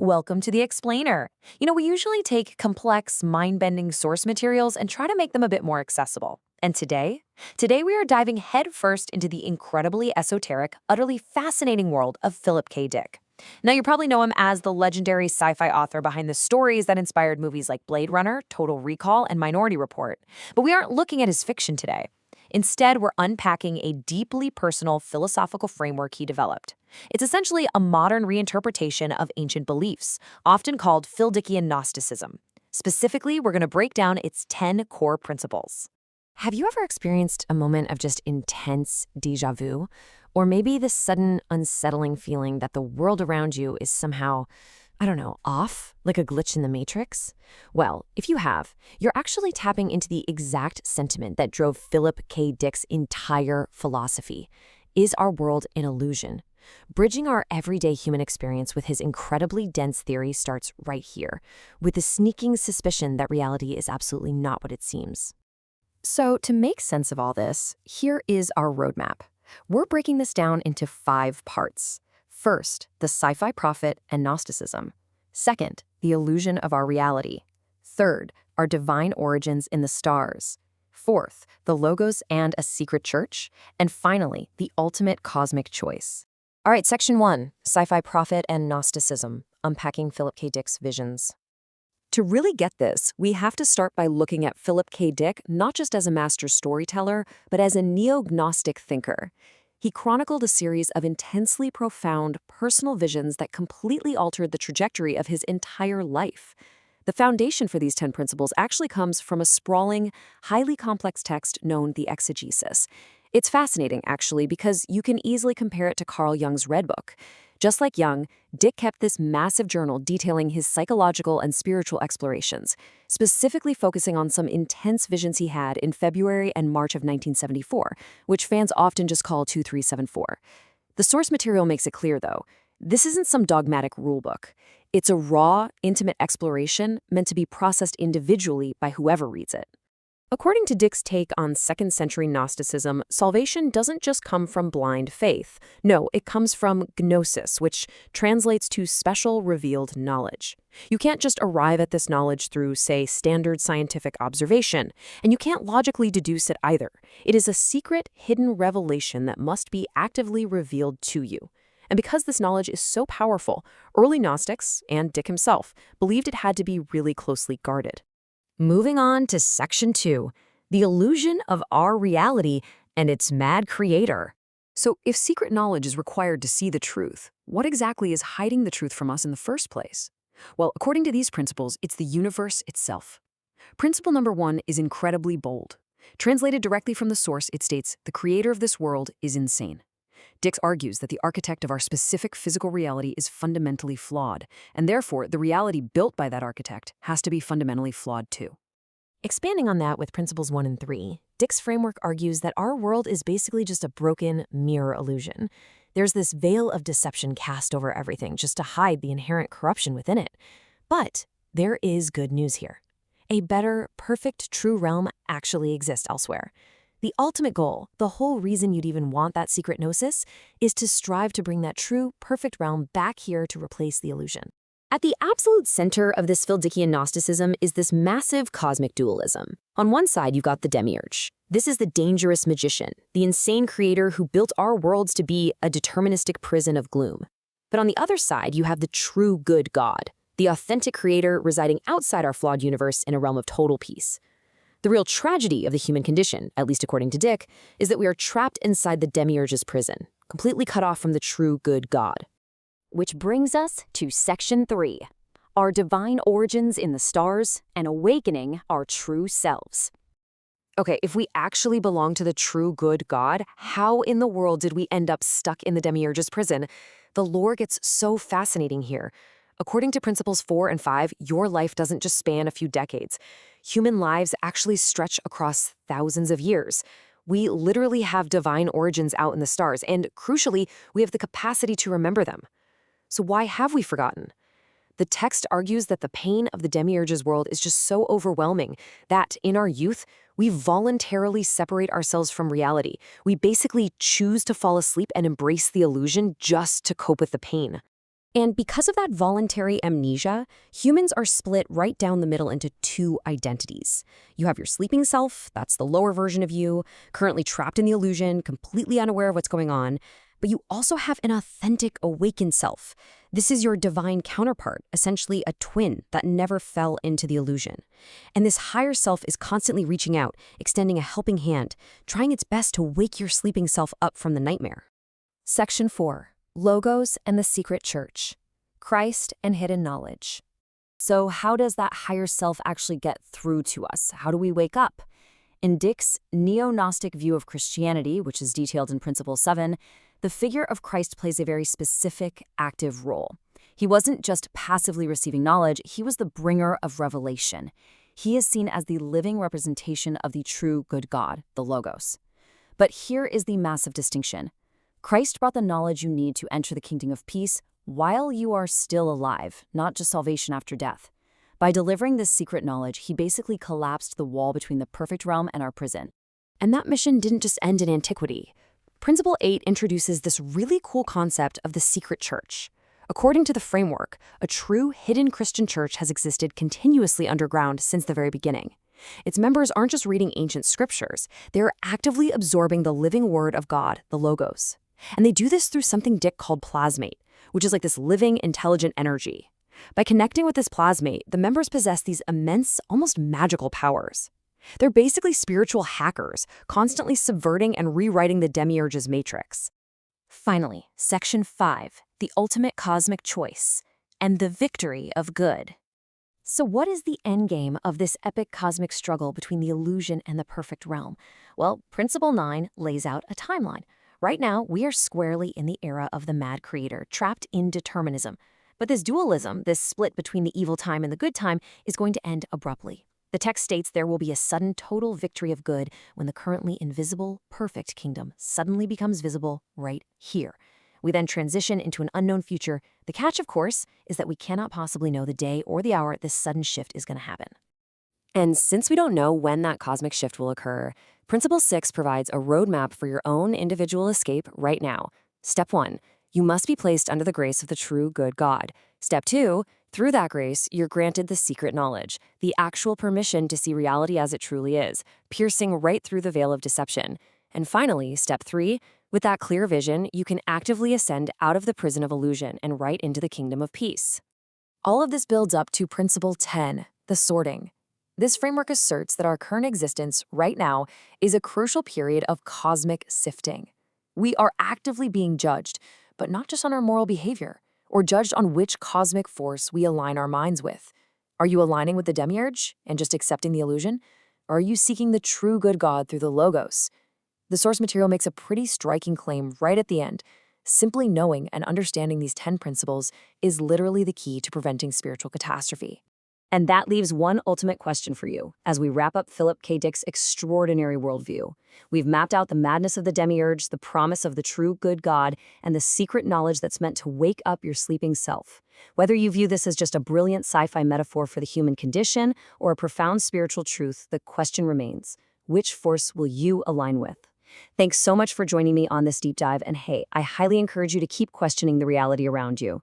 Welcome to the Explainer. We usually take complex, mind-bending source materials and try to make them a bit more accessible. And today we are diving headfirst into the incredibly esoteric, utterly fascinating world of Philip K. Dick. Now, you probably know him as the legendary sci-fi author behind the stories that inspired movies like Blade Runner, Total Recall, and Minority Report. But we aren't looking at his fiction today. Instead, we're unpacking a deeply personal philosophical framework he developed. It's essentially a modern reinterpretation of ancient beliefs, often called PhilDickian Gnosticism. Specifically, we're going to break down its 10 core principles. Have you ever experienced a moment of just intense déjà vu? Or maybe this sudden, unsettling feeling that the world around you is somehow, off, like a glitch in the Matrix? Well, if you have, you're actually tapping into the exact sentiment that drove Philip K. Dick's entire philosophy. Is our world an illusion? Bridging our everyday human experience with his incredibly dense theory starts right here, with the sneaking suspicion that reality is absolutely not what it seems. So, to make sense of all this, here is our roadmap. We're breaking this down into 5 parts. First, the sci-fi prophet and Gnosticism. Second, the illusion of our reality. Third, our divine origins in the stars. Fourth, the logos and a secret church. And finally, the ultimate cosmic choice. All right, Section 1, Sci-Fi Prophet and Gnosticism, unpacking Philip K. Dick's visions. To really get this, we have to start by looking at Philip K. Dick not just as a master storyteller, but as a neo-Gnostic thinker. He chronicled a series of intensely profound personal visions that completely altered the trajectory of his entire life. The foundation for these 10 principles actually comes from a sprawling, highly complex text known the Exegesis. It's fascinating, actually, because you can easily compare it to Carl Jung's Red Book. Just like Jung, Dick kept this massive journal detailing his psychological and spiritual explorations, specifically focusing on some intense visions he had in February and March of 1974, which fans often just call 2374. The source material makes it clear, though, this isn't some dogmatic rulebook. It's a raw, intimate exploration meant to be processed individually by whoever reads it. According to Dick's take on second-century Gnosticism, salvation doesn't just come from blind faith. No, it comes from gnosis, which translates to special revealed knowledge. You can't just arrive at this knowledge through, say, standard scientific observation, and you can't logically deduce it either. It is a secret, hidden revelation that must be actively revealed to you. And because this knowledge is so powerful, early Gnostics, and Dick himself, believed it had to be really closely guarded. Moving on to Section 2, the illusion of our reality and its mad creator. So, if secret knowledge is required to see the truth, what exactly is hiding the truth from us in the first place? Well, according to these principles, it's the universe itself. Principle number 1 is incredibly bold. Translated directly from the source, it states, the creator of this world is insane. Dick argues that the architect of our specific physical reality is fundamentally flawed, and therefore the reality built by that architect has to be fundamentally flawed too. Expanding on that with principles 1 and 3, Dick's framework argues that our world is basically just a broken mirror illusion. There's this veil of deception cast over everything just to hide the inherent corruption within it. But there is good news here. A better, perfect, true realm actually exists elsewhere. The ultimate goal, the whole reason you'd even want that secret gnosis, is to strive to bring that true, perfect realm back here to replace the illusion. At the absolute center of this PhilDickian Gnosticism is this massive cosmic dualism. On one side, you've got the demiurge. This is the dangerous magician, the insane creator who built our worlds to be a deterministic prison of gloom. But on the other side, you have the true good God, the authentic creator residing outside our flawed universe in a realm of total peace. The real tragedy of the human condition, at least according to Dick, is that we are trapped inside the demiurge's prison, completely cut off from the true good God. Which brings us to Section 3, our divine origins in the stars and awakening our true selves. Okay, if we actually belong to the true good God, how in the world did we end up stuck in the demiurge's prison? The lore gets so fascinating here. According to Principles 4 and 5, your life doesn't just span a few decades. Human lives actually stretch across thousands of years. We literally have divine origins out in the stars, and crucially, we have the capacity to remember them. So why have we forgotten? The text argues that the pain of the demiurge's world is just so overwhelming that, in our youth, we voluntarily separate ourselves from reality. We basically choose to fall asleep and embrace the illusion just to cope with the pain. And because of that voluntary amnesia, humans are split right down the middle into two identities. You have your sleeping self, that's the lower version of you, currently trapped in the illusion, completely unaware of what's going on. But you also have an authentic awakened self. This is your divine counterpart, essentially a twin that never fell into the illusion. And this higher self is constantly reaching out, extending a helping hand, trying its best to wake your sleeping self up from the nightmare. Section 4. Logos and the Secret Church. Christ and Hidden Knowledge. So how does that higher self actually get through to us? How do we wake up? In Dick's neo-Gnostic view of Christianity, which is detailed in Principle 7, the figure of Christ plays a very specific, active role. He wasn't just passively receiving knowledge, he was the bringer of revelation. He is seen as the living representation of the true good God, the Logos. But here is the massive distinction. Christ brought the knowledge you need to enter the kingdom of peace while you are still alive, not just salvation after death. By delivering this secret knowledge, he basically collapsed the wall between the perfect realm and our prison. And that mission didn't just end in antiquity. Principle 8 introduces this really cool concept of the secret church. According to the framework, a true hidden Christian church has existed continuously underground since the very beginning. Its members aren't just reading ancient scriptures, they're actively absorbing the living word of God, the Logos. And they do this through something Dick called plasmate, which is like this living, intelligent energy. By connecting with this plasmate, the members possess these immense, almost magical powers. They're basically spiritual hackers, constantly subverting and rewriting the demiurge's matrix. Finally, Section 5, the ultimate cosmic choice, and the victory of good. So what is the endgame of this epic cosmic struggle between the illusion and the perfect realm? Well, Principle 9 lays out a timeline. Right now, we are squarely in the era of the mad creator, trapped in determinism. But this dualism, this split between the evil time and the good time, is going to end abruptly. The text states there will be a sudden total victory of good when the currently invisible, perfect kingdom suddenly becomes visible right here. We then transition into an unknown future. The catch, of course, is that we cannot possibly know the day or the hour this sudden shift is going to happen. And since we don't know when that cosmic shift will occur, Principle 6 provides a roadmap for your own individual escape right now. Step 1, you must be placed under the grace of the true good God. Step 2, through that grace, you're granted the secret knowledge, the actual permission to see reality as it truly is, piercing right through the veil of deception. And finally, Step 3, with that clear vision, you can actively ascend out of the prison of illusion and right into the kingdom of peace. All of this builds up to Principle 10, the sorting. This framework asserts that our current existence right now is a crucial period of cosmic sifting. We are actively being judged, but not just on our moral behavior, or judged on which cosmic force we align our minds with. Are you aligning with the demiurge and just accepting the illusion? Or are you seeking the true good God through the Logos? The source material makes a pretty striking claim right at the end. Simply knowing and understanding these 10 principles is literally the key to preventing spiritual catastrophe. And that leaves one ultimate question for you as we wrap up Philip K. Dick's extraordinary worldview. We've mapped out the madness of the demiurge, the promise of the true good God, and the secret knowledge that's meant to wake up your sleeping self. Whether you view this as just a brilliant sci-fi metaphor for the human condition or a profound spiritual truth, the question remains, which force will you align with? Thanks so much for joining me on this deep dive, and hey, I highly encourage you to keep questioning the reality around you.